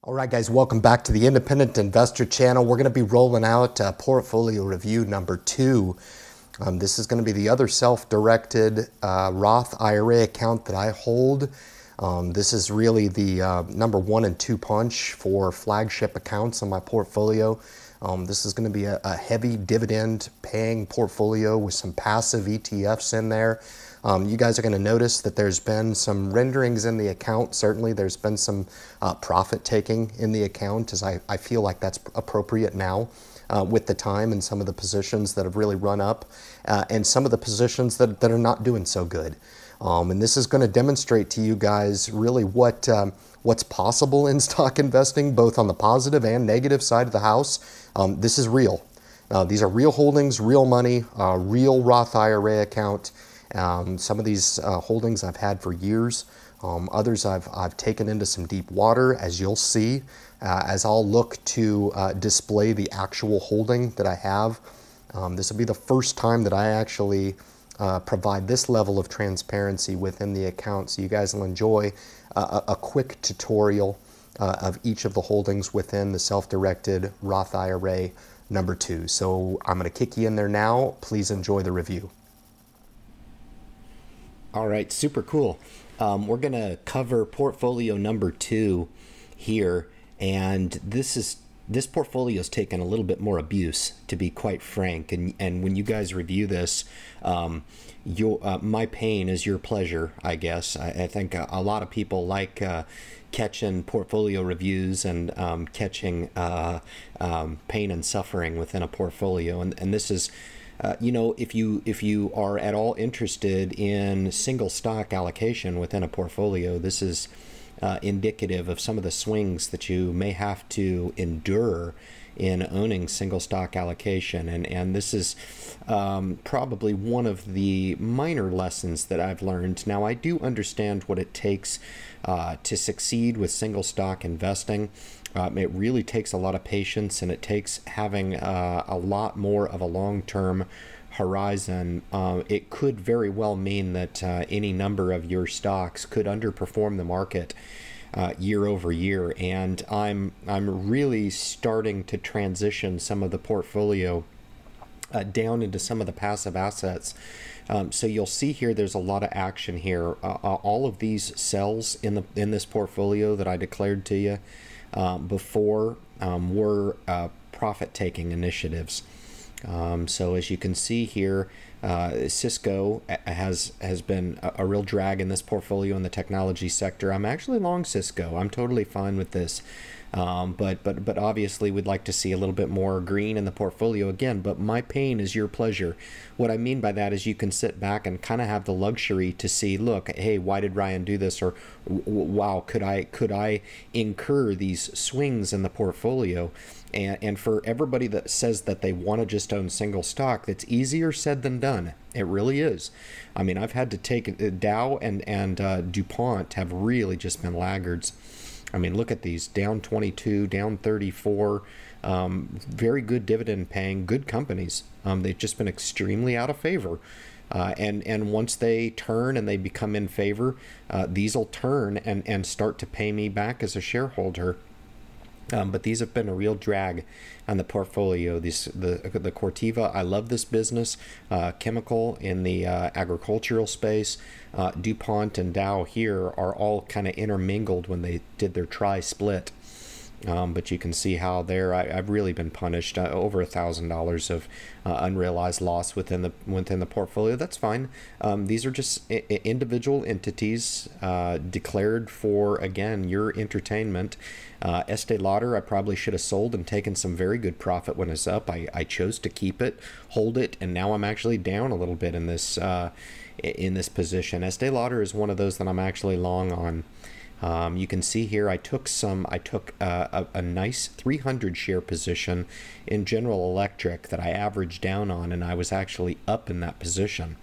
All right, guys, welcome back to the Independent Investor Channel. We're going to be rolling out portfolio review number 2. This is going to be the other self-directed Roth IRA account that I hold. This is really the number 1 and 2 punch for flagship accounts on my portfolio. This is going to be a heavy dividend paying portfolio with some passive ETFs in there. You guys are going to notice that there's been some renderings in the account. Certainly there's been some profit taking in the account, as I feel like that's appropriate now with the time and some of the positions that have really run up and some of the positions that are not doing so good. And this is going to demonstrate to you guys really what's possible in stock investing, both on the positive and negative side of the house. This is real. These are real holdings, real money, real Roth IRA account. Some of these holdings I've had for years. Others I've taken into some deep water, as you'll see, as I'll look to display the actual holding that I have. This will be the first time that I actually provide this level of transparency within the account, so you guys will enjoy a quick tutorial of each of the holdings within the self-directed Roth IRA number 2. So I'm going to kick you in there now. Please enjoy the review. All right, super cool. We're going to cover portfolio number 2 here, and this portfolio is taken a little bit more abuse, to be quite frank. And when you guys review this, my pain is your pleasure, I guess. I think a lot of people like catching portfolio reviews and catching pain and suffering within a portfolio, and this is. You know, if you are at all interested in single stock allocation within a portfolio, this is indicative of some of the swings that you may have to endure in owning single stock allocation. And this is probably one of the minor lessons that I've learned. Now, I do understand what it takes to succeed with single stock investing. It really takes a lot of patience, and it takes having a lot more of a long-term horizon. It could very well mean that any number of your stocks could underperform the market year over year, and I'm really starting to transition some of the portfolio down into some of the passive assets. So you'll see here there's a lot of action here. All of these cells in this portfolio that I declared to you before were profit-taking initiatives. So as you can see here, Cisco has been a real drag in this portfolio in the technology sector. I'm actually long Cisco. I'm totally fine with this. But obviously we'd like to see a little bit more green in the portfolio again, but my pain is your pleasure. What I mean by that is you can sit back and kind of have the luxury to see, look, hey, why did Ryan do this? Or wow, could I incur these swings in the portfolio? And for everybody that says that they want to just own single stock, that's easier said than done. It really is. I mean, I've had to take Dow and DuPont have really just been laggards. I mean, look at these, down 22, down 34, very good dividend paying, good companies. They've just been extremely out of favor. And once they turn and they become in favor, these will turn and start to pay me back as a shareholder. But these have been a real drag on the portfolio. The Corteva, I love this business. Chemical in the agricultural space. DuPont and Dow here are all kind of intermingled when they did their tri-split. But you can see how there I've really been punished. Over $1,000 of unrealized loss within the portfolio. That's fine. These are just individual entities declared for, again, your entertainment. Estee Lauder, I probably should have sold and taken some very good profit when it's up. I chose to keep it, hold it, and now I'm actually down a little bit in this position. Estee Lauder is one of those that I'm actually long on. You can see here I took a nice 300 share position in General Electric that I averaged down on, and I was actually up in that position.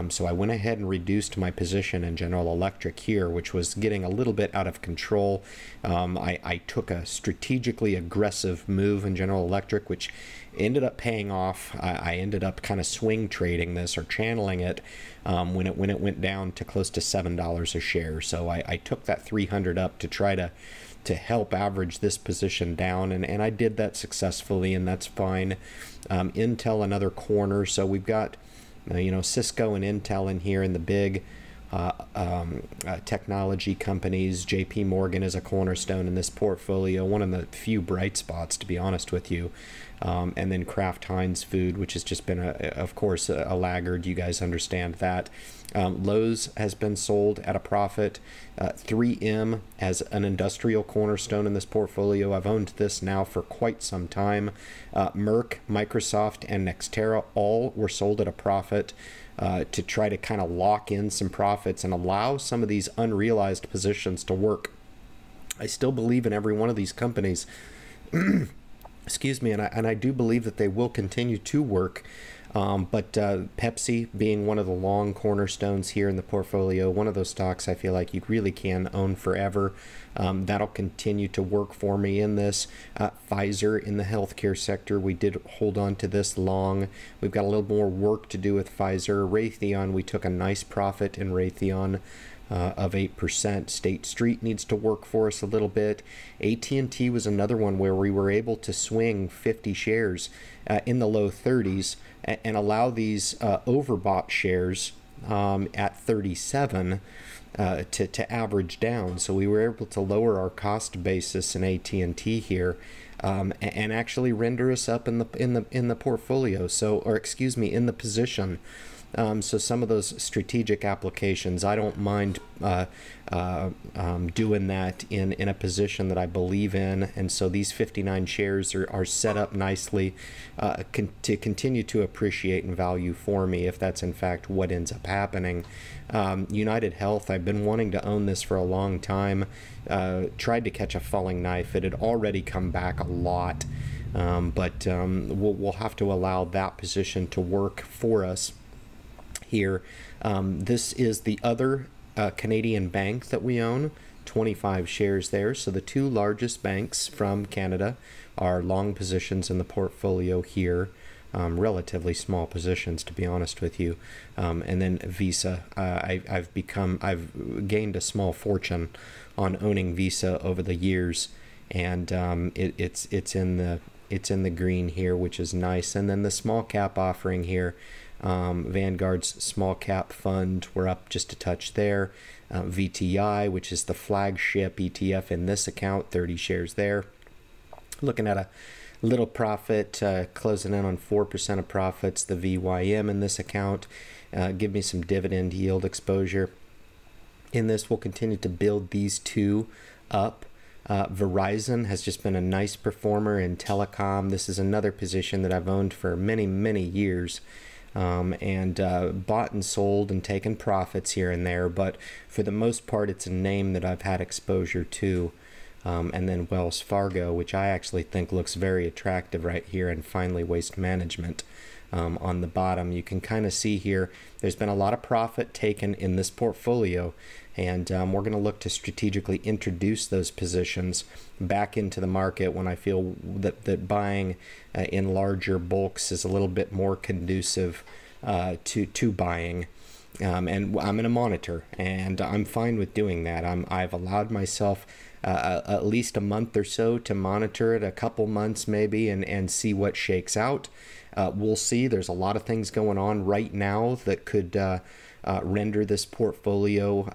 So I went ahead and reduced my position in General Electric here, which was getting a little bit out of control. I took a strategically aggressive move in General Electric, which ended up paying off. I ended up kind of swing trading this or channeling it when it went down to close to $7 a share. So I took that 300 up to try to help average this position down, and I did that successfully, and that's fine. Intel, another corner, so we've got Cisco and Intel in here in the big technology companies. JP Morgan is a cornerstone in this portfolio, one of the few bright spots, to be honest with you. And then Kraft Heinz Food, which has just been, of course, a laggard. You guys understand that. Lowe's has been sold at a profit. 3M as an industrial cornerstone in this portfolio. I've owned this now for quite some time. Merck, Microsoft, and 𝑪𝑎𝑛𝓋𝑎 all were sold at a profit to try to kind of lock in some profits and allow some of these unrealized positions to work. I still believe in every one of these companies. Excuse me, and I do believe that they will continue to work. But Pepsi being one of the long cornerstones here in the portfolio, one of those stocks I feel like you really can own forever. That'll continue to work for me in this. Pfizer in the healthcare sector, we did hold on to this long. We've got a little more work to do with Pfizer. Raytheon, we took a nice profit in Raytheon of 8%. State Street needs to work for us a little bit. AT&T was another one where we were able to swing 50 shares in the low 30s and allow these overbought shares at 37 to average down. So we were able to lower our cost basis in AT&T here and actually render us up in the portfolio. So, or excuse me, in the position. So some of those strategic applications, I don't mind doing that in a position that I believe in. And so these 59 shares are set up nicely to continue to appreciate in value for me if that's in fact what ends up happening. United Health, I've been wanting to own this for a long time. Tried to catch a falling knife. It had already come back a lot. But we'll have to allow that position to work for us here. This is the other Canadian bank that we own, 25 shares there. So the two largest banks from Canada are long positions in the portfolio here. Relatively small positions, to be honest with you. And then Visa, I've gained a small fortune on owning Visa over the years, and it's in the green here, which is nice. And then the small cap offering here, Vanguard's small cap fund, we're up just a touch there. VTI, which is the flagship ETF in this account, 30 shares there. Looking at a little profit, closing in on 4% of profits. The 𝑉YM in this account, give me some dividend yield exposure. In this, we'll continue to build these two up. Verizon has just been a nice performer in telecom. This is another position that I've owned for many, many years. And bought and sold and taken profits here and there, but for the most part it's a name that I've had exposure to. And then Wells Fargo, which I actually think looks very attractive right here, and finally Waste Management on the bottom. You can kind of see here there's been a lot of profit taken in this portfolio, and we're going to look to strategically introduce those positions back into the market when I feel that buying in larger bulks is a little bit more conducive to buying. And I'm going to monitor, and I'm fine with doing that. I've allowed myself at least a month or so to monitor it, a couple months maybe, and see what shakes out. We'll see. There's a lot of things going on right now that could render this portfolio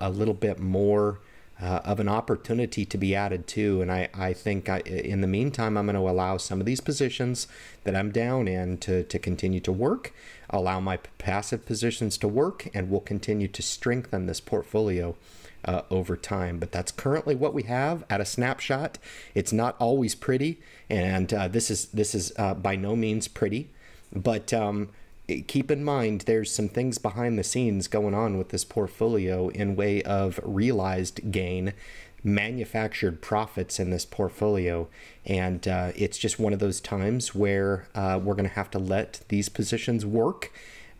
a little bit more of an opportunity to be added to. And I think in the meantime, I'm going to allow some of these positions that I'm down in to continue to work, allow my passive positions to work, and we'll continue to strengthen this portfolio over time. But that's currently what we have at a snapshot. It's not always pretty, and this is by no means pretty, but keep in mind there's some things behind the scenes going on with this portfolio in way of realized gain, manufactured profits in this portfolio, and it's just one of those times where we're going to have to let these positions work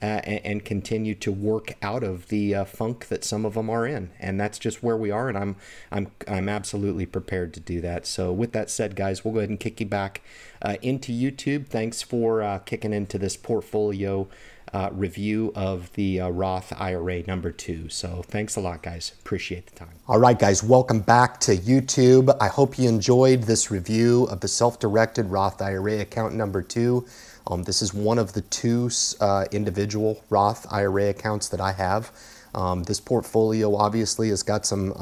and continue to work out of the funk that some of them are in, and that's just where we are, and I'm absolutely prepared to do that. So with that said, guys, we'll go ahead and kick you back into YouTube. Thanks for kicking into this portfolio review of the Roth IRA number 2. So thanks a lot, guys. Appreciate the time. All right, guys, welcome back to YouTube. I hope you enjoyed this review of the self-directed Roth IRA account number 2. This is one of the 2 individual Roth IRA accounts that I have. This portfolio obviously has got some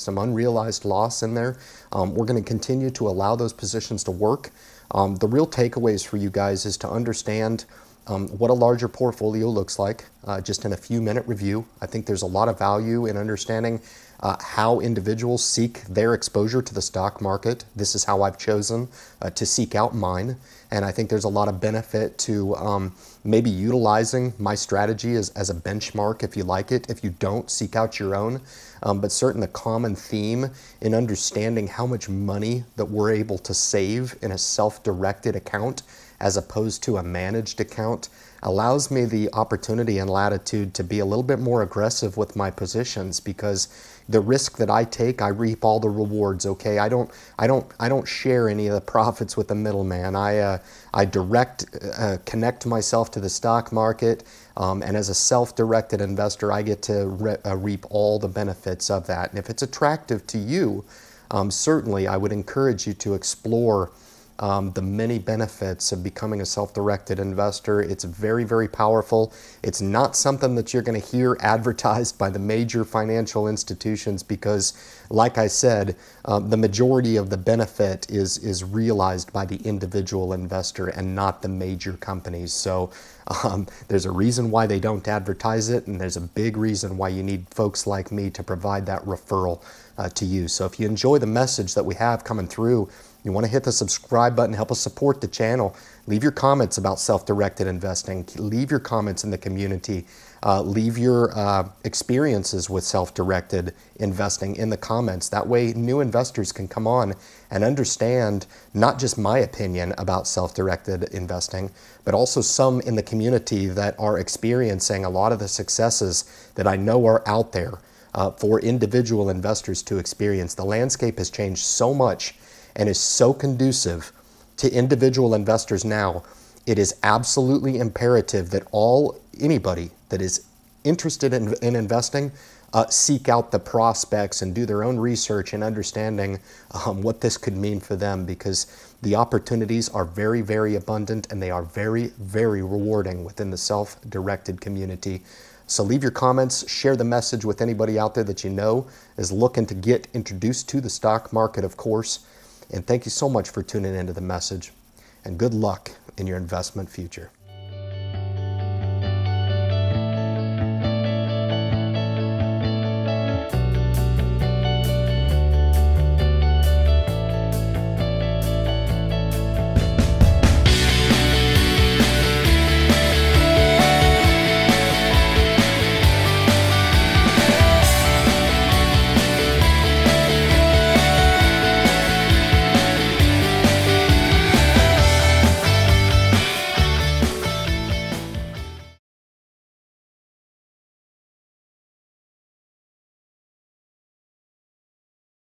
unrealized loss in there. We're going to continue to allow those positions to work. The real takeaways for you guys is to understand what a larger portfolio looks like, just in a few-minute review. I think there's a lot of value in understanding how individuals seek their exposure to the stock market. This is how I've chosen to seek out mine. And I think there's a lot of benefit to maybe utilizing my strategy as a benchmark if you like it. If you don't, seek out your own. But certainly the common theme in understanding how much money that we're able to save in a self-directed account as opposed to a managed account allows me the opportunity and latitude to be a little bit more aggressive with my positions, because the risk that I take, I reap all the rewards. Okay, I don't share any of the profits with the middleman. I connect myself to the stock market, and as a self-directed investor, I get to reap all the benefits of that. And if it's attractive to you, certainly I would encourage you to explore the many benefits of becoming a self-directed investor. It's very, very powerful. It's not something that you're going to hear advertised by the major financial institutions because, like I said, the majority of the benefit is realized by the individual investor and not the major companies. So there's a reason why they don't advertise it, and there's a big reason why you need folks like me to provide that referral to you. So if you enjoy the message that we have coming through, you want to hit the subscribe button, help us support the channel. Leave your comments about self-directed investing. Leave your comments in the community. Leave your experiences with self-directed investing in the comments. That way new investors can come on and understand not just my opinion about self-directed investing, but also some in the community that are experiencing a lot of the successes that I know are out there for individual investors to experience. The landscape has changed so much and is so conducive to individual investors now. It is absolutely imperative that anybody that is interested in investing seek out the prospects and do their own research and understanding what this could mean for them, because the opportunities are very, very abundant and they are very, very rewarding within the self-directed community. So leave your comments, share the message with anybody out there that you know is looking to get introduced to the stock market, of course. And thank you so much for tuning into the message, and good luck in your investment future.